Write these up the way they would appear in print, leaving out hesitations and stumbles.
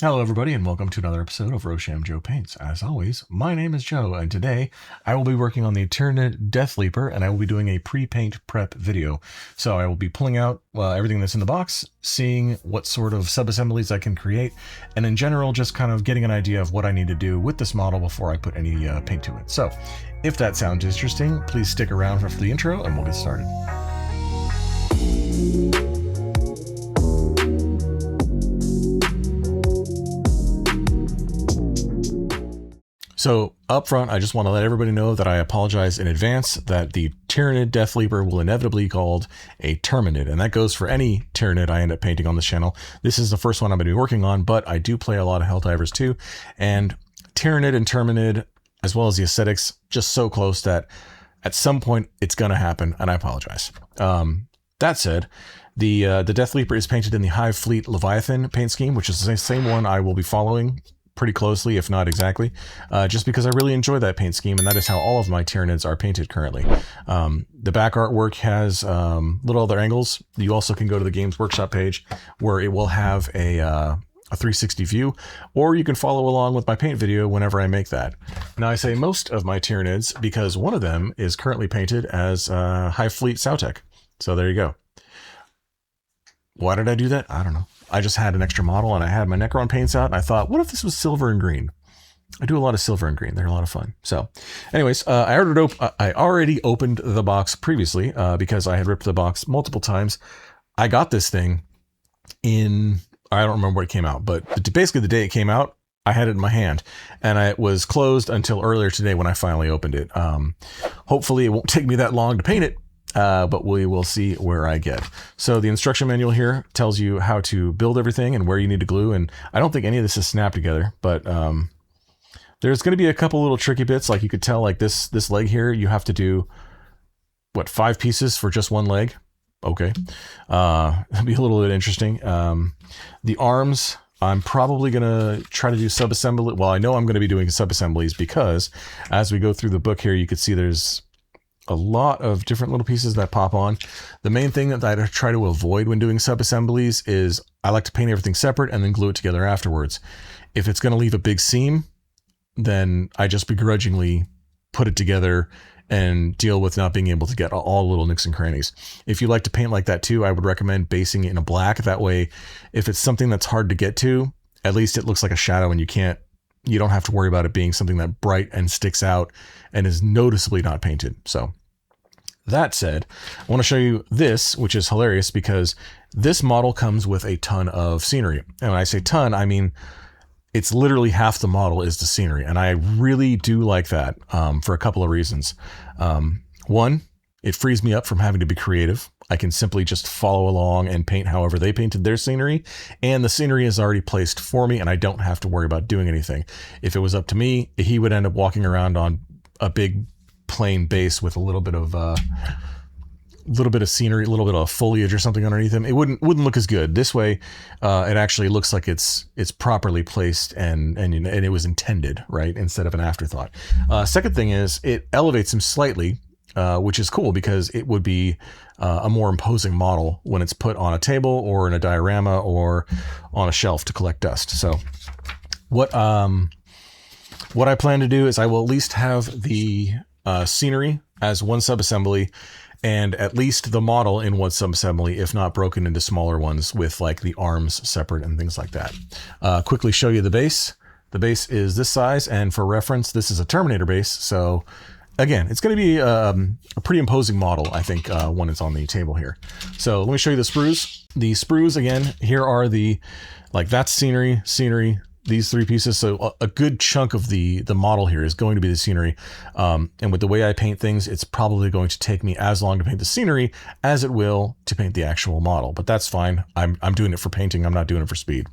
Hello everybody and welcome to another episode of Roshamjoe Paints. As always, my name is Joe and today I will be working on the Tyranid Deathleaper and I will be doing a pre-paint prep video. So I will be pulling out everything that's in the box, seeing what sort of sub-assemblies I can create, and in general just kind of getting an idea of what I need to do with this model before I put any paint to it. So if that sounds interesting, please stick around for the intro and we'll get started. So up front, I just want to let everybody know that I apologize in advance that the Tyranid Deathleaper will inevitably be called a Terminid, and that goes for any Tyranid I end up painting on this channel. This is the first one I'm going to be working on, but I do play a lot of Helldivers too, and Tyranid and Terminid, as well as the aesthetics, just so close that at some point it's going to happen, and I apologize. That said, the Deathleaper is painted in the Hive Fleet Leviathan paint scheme, which is the same one I will be following pretty closely, if not exactly, just because I really enjoy that paint scheme, and that is how all of my Tyranids are painted currently. The back artwork has little other angles. You also can go to the Games Workshop page where it will have a 360 view, or you can follow along with my paint video whenever I make that. Now I say most of my Tyranids because one of them is currently painted as Hive Fleet Sautek. So there you go. Why did I do that? I don't know. I just had an extra model and I had my Necron paints out and I thought, what if this was silver and green? I do a lot of silver and green. They're a lot of fun. So anyways, I already opened the box previously because I had ripped the box multiple times. I got this thing in, I don't remember what it came out, but basically the day it came out, I had it in my hand and it was closed until earlier today when I finally opened it. Hopefully it won't take me that long to paint it. But we will see where I get. So the instruction manual here tells you how to build everything and where you need to glue. And I don't think any of this is snapped together, but there's going to be a couple little tricky bits. Like you could tell, like this leg here, you have to do, what, 5 pieces for just one leg? Okay. It'll be a little bit interesting. The arms, I'm probably going to try to do sub-assembly. Well, I know I'm going to be doing sub-assemblies because as we go through the book here, you can see there's a lot of different little pieces that pop on. The main thing that I try to avoid when doing sub-assemblies is I like to paint everything separate and then glue it together afterwards. If it's going to leave a big seam, then I just begrudgingly put it together and deal with not being able to get all little nicks and crannies. If you like to paint like that too, I would recommend basing it in a black. That way, if it's something that's hard to get to, at least it looks like a shadow and you don't have to worry about it being something that bright and sticks out and is noticeably not painted. So that said, I want to show you this, which is hilarious because this model comes with a ton of scenery. And when I say ton, I mean, it's literally half the model is the scenery. And I really do like that for a couple of reasons. One, it frees me up from having to be creative. I can simply just follow along and paint however they painted their scenery, and the scenery is already placed for me and I don't have to worry about doing anything. If it was up to me, he would end up walking around on a big plain base with a little bit of scenery, a little bit of foliage or something underneath him. It wouldn't look as good. This way, it actually looks like it's properly placed and it was intended, right, instead of an afterthought. Second thing is it elevates him slightly, which is cool because it would be a more imposing model when it's put on a table or in a diorama or on a shelf to collect dust. So what I plan to do is I will at least have the scenery as one subassembly and at least the model in one subassembly, if not broken into smaller ones with like the arms separate and things like that. Quickly show you the base. The base is this size, and for reference, this is a Terminator base. So again, it's going to be a pretty imposing model, I think, when it's on the table here. So let me show you the sprues. The sprues, again, here are that's scenery, these 3 pieces. So a good chunk of the model here is going to be the scenery. And with the way I paint things, it's probably going to take me as long to paint the scenery as it will to paint the actual model. But that's fine. I'm doing it for painting. I'm not doing it for speed.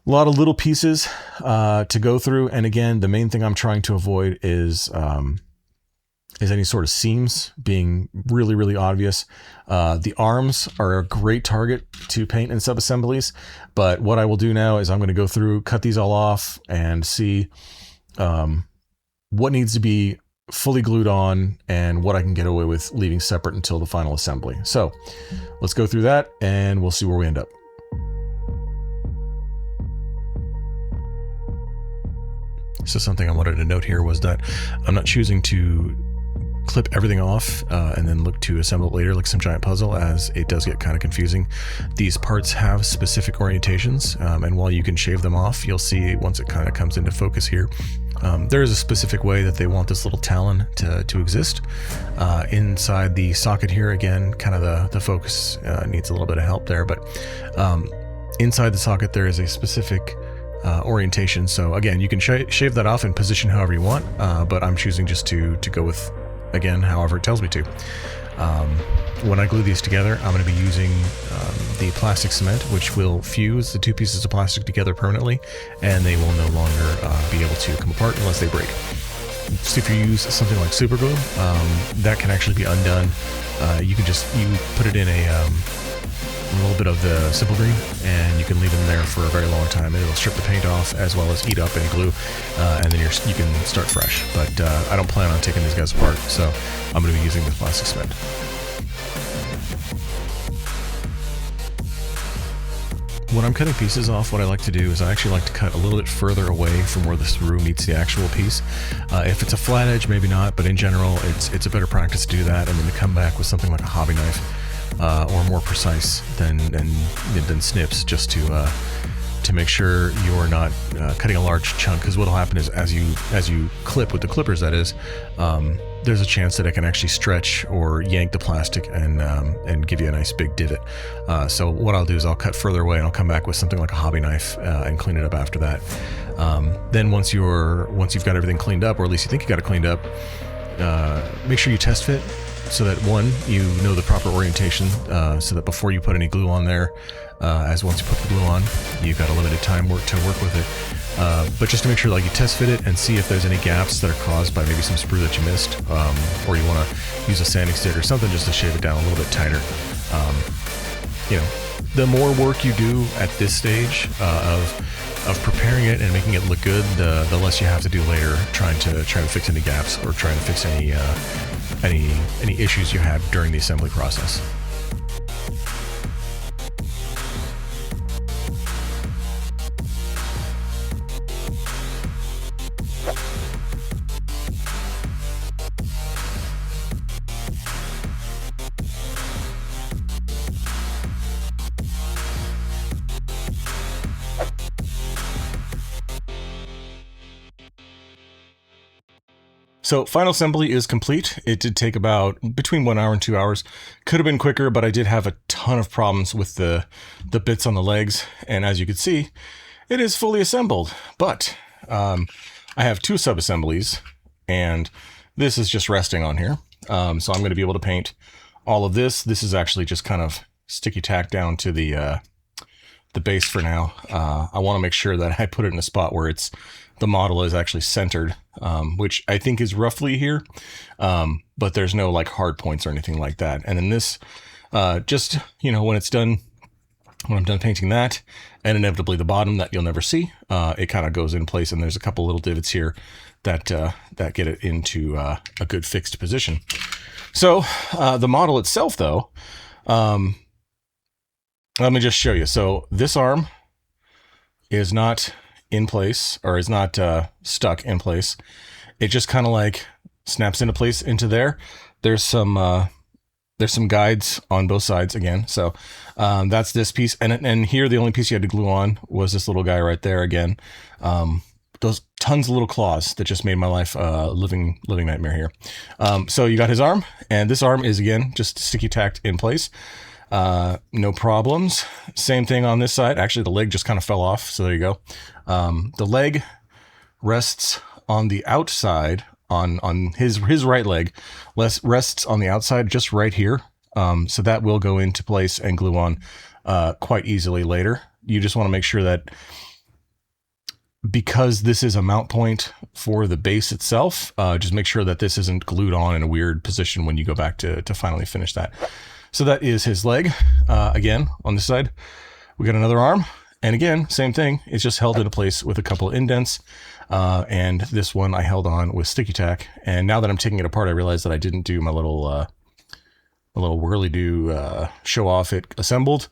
A lot of little pieces to go through. And again, the main thing I'm trying to avoid is any sort of seams being really, really obvious. The arms are a great target to paint in sub-assemblies, but what I will do now is I'm going to go through, cut these all off and see what needs to be fully glued on and what I can get away with leaving separate until the final assembly. So let's go through that and we'll see where we end up. So something I wanted to note here was that I'm not choosing to clip everything off and then look to assemble it later like some giant puzzle, as it does get kind of confusing. These parts have specific orientations, and while you can shave them off, you'll see once it kind of comes into focus here, there is a specific way that they want this little talon to exist. Inside the socket here, again, kind of the focus needs a little bit of help there, but inside the socket there is a specific orientation. So again, you can shave that off and position however you want, but I'm choosing just to go with, again, however it tells me to. When I glue these together, I'm going to be using the plastic cement, which will fuse the two pieces of plastic together permanently, and they will no longer be able to come apart unless they break. So if you use something like super glue, that can actually be undone. You put it in a little bit of the simple green, and you can leave them there for a very long time, and it'll strip the paint off as well as eat up any glue, and then you can start fresh. But I don't plan on taking these guys apart, so I'm going to be using the plastic cement. When I'm cutting pieces off, what I like to do is I actually like to cut a little bit further away from where the screw meets the actual piece. If it's a flat edge, maybe not, but in general, it's a better practice to do that, and then to come back with something like a hobby knife, or more precise than snips, just to make sure you're not cutting a large chunk. Because what'll happen is as you clip with the clippers, that is, there's a chance that it can actually stretch or yank the plastic and give you a nice big divot. So what I'll do is I'll cut further away, and I'll come back with something like a hobby knife and clean it up after that. Then once you've got everything cleaned up, or at least you think you got it cleaned up, make sure you test fit, so that one, you know the proper orientation, so that before you put any glue on there, as once you put the glue on, you've got a limited time to work with it. But just to make sure, like, you test fit it and see if there's any gaps that are caused by maybe some sprue that you missed, or you want to use a sanding stick or something just to shave it down a little bit tighter. You know, the more work you do at this stage of preparing it and making it look good, the less you have to do later trying to fix any gaps or trying to fix any issues you had during the assembly process. So final assembly is complete. It did take about between 1 hour and 2 hours. Could have been quicker, but I did have a ton of problems with the bits on the legs. And as you can see, it is fully assembled. But I have 2 sub-assemblies, and this is just resting on here. So I'm going to be able to paint all of this. This is actually just kind of sticky tack down to the base for now. I want to make sure that I put it in a spot where the model is actually centered, which I think is roughly here, but there's no like hard points or anything like that. And then this, just, you know, when I'm done painting that, and inevitably the bottom that you'll never see, it kind of goes in place, and there's a couple little divots here that get it into a good fixed position. So the model itself, though, let me just show you. So this arm is not in place, or is not stuck in place. It just kind of like snaps into place into there. There's some guides on both sides again. So that's this piece, and here the only piece you had to glue on was this little guy right there again. Those tons of little claws that just made my life a living nightmare here. So you got his arm, and this arm is again just sticky tacked in place. No problems. Same thing on this side. Actually, the leg just kind of fell off, so there you go. The leg rests on the outside, on his right leg, rests on the outside just right here. So that will go into place and glue on quite easily later. You just want to make sure that, because this is a mount point for the base itself, just make sure that this isn't glued on in a weird position when you go back to finally finish that. So that is his leg. Again, on this side, we got another arm. And again, same thing. It's just held into place with a couple of indents. And this one I held on with sticky tack. And now that I'm taking it apart, I realized that I didn't do my little whirly-do show off it assembled.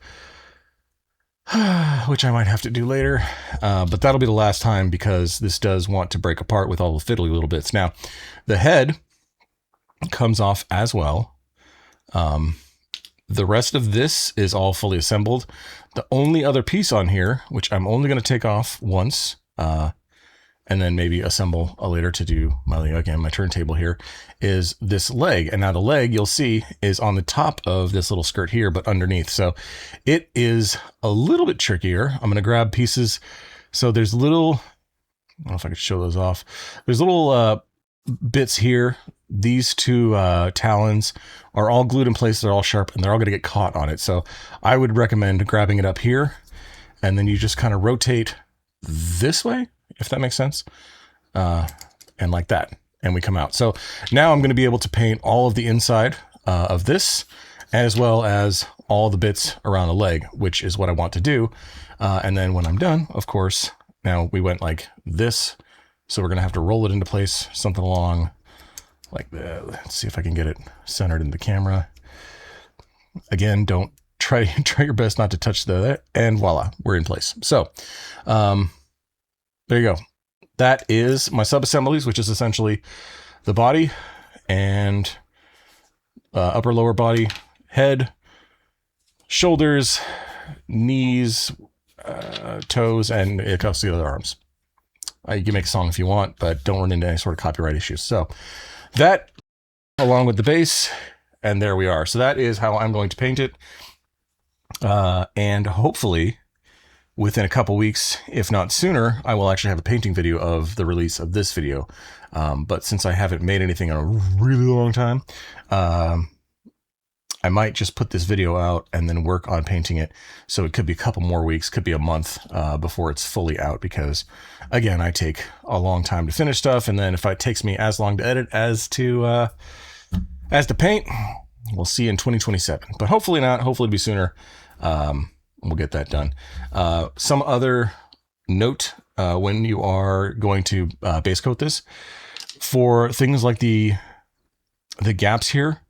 which I might have to do later. But that'll be the last time because this does want to break apart with all the fiddly little bits. Now, the head comes off as well. The rest of this is all fully assembled. The only other piece on here, which I'm only going to take off once, and then maybe assemble later to do my turntable here, is this leg. And now the leg, you'll see, is on the top of this little skirt here, but underneath. So it is a little bit trickier. I'm going to grab pieces. So there's little, I don't know if I could show those off. There's little bits here. These two talons are all glued in place. They're all sharp and they're all going to get caught on it. So I would recommend grabbing it up here, and then you just kind of rotate this way, if that makes sense. And like that. And we come out. So now I'm going to be able to paint all of the inside of this, as well as all the bits around the leg, which is what I want to do. And then when I'm done, of course, now we went like this. So we're going to have to roll it into place, something along like that. Let's see if I can get it centered in the camera. Again, don't try your best not to touch and voila, we're in place. So there you go. That is my sub-assemblies, which is essentially the body and upper lower body, head, shoulders, knees, toes, and it covers the other arms. You can make a song if you want, but don't run into any sort of copyright issues. So that, along with the base, and there we are. So that is how I'm going to paint it. And hopefully within a couple weeks, if not sooner, I will actually have a painting video of the release of this video. But since I haven't made anything in a really long time, I might just put this video out and then work on painting it. So it could be a couple more weeks, could be a month before it's fully out, because again, I take a long time to finish stuff. And then if it takes me as long to edit as to paint, we'll see in 2027, but hopefully not, hopefully it'll be sooner. We'll get that done. Some other note, when you are going to base coat this, for things like the gaps here,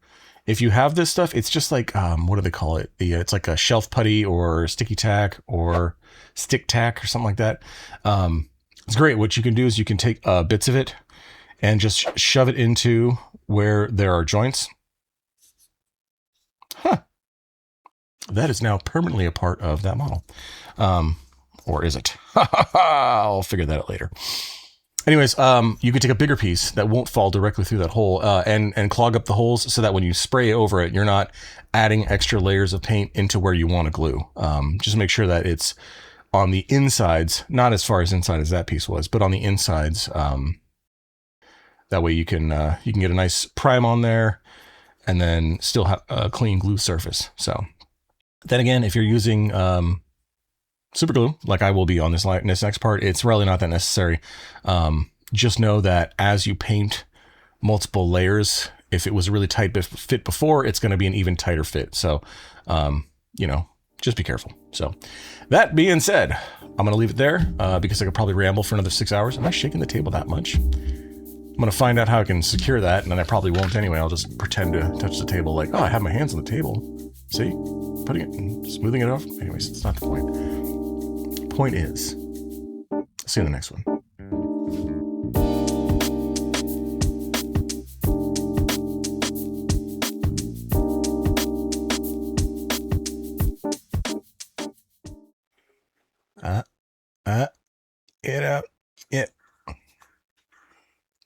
if you have this stuff, it's just like, what do they call it? It's like a shelf putty or sticky tack or stick tack or something like that. It's great. What you can do is you can take bits of it and just shove it into where there are joints. Huh. That is now permanently a part of that model. Or is it? I'll figure that out later. Anyways, you can take a bigger piece that won't fall directly through that hole and clog up the holes so that when you spray over it, you're not adding extra layers of paint into where you want to glue. Just make sure that it's on the insides, not as far as inside as that piece was, but on the insides. That way you can get a nice prime on there and then still have a clean glue surface. So then again, if you're using super glue, like I will be on this next part, it's really not that necessary. Just know that as you paint multiple layers, if it was a really tight fit before, it's going to be an even tighter fit. So, just be careful. So that being said, I'm going to leave it there because I could probably ramble for another 6 hours. Am I shaking the table that much? I'm going to find out how I can secure that, and then I probably won't anyway. I'll just pretend to touch the table like, oh, I have my hands on the table. See? Putting it and smoothing it off. Anyways, it's not the point. Point is, see you in the next one. Get out. Yeah.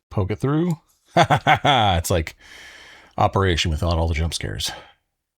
Poke it through. It's like Operation without all the jump scares.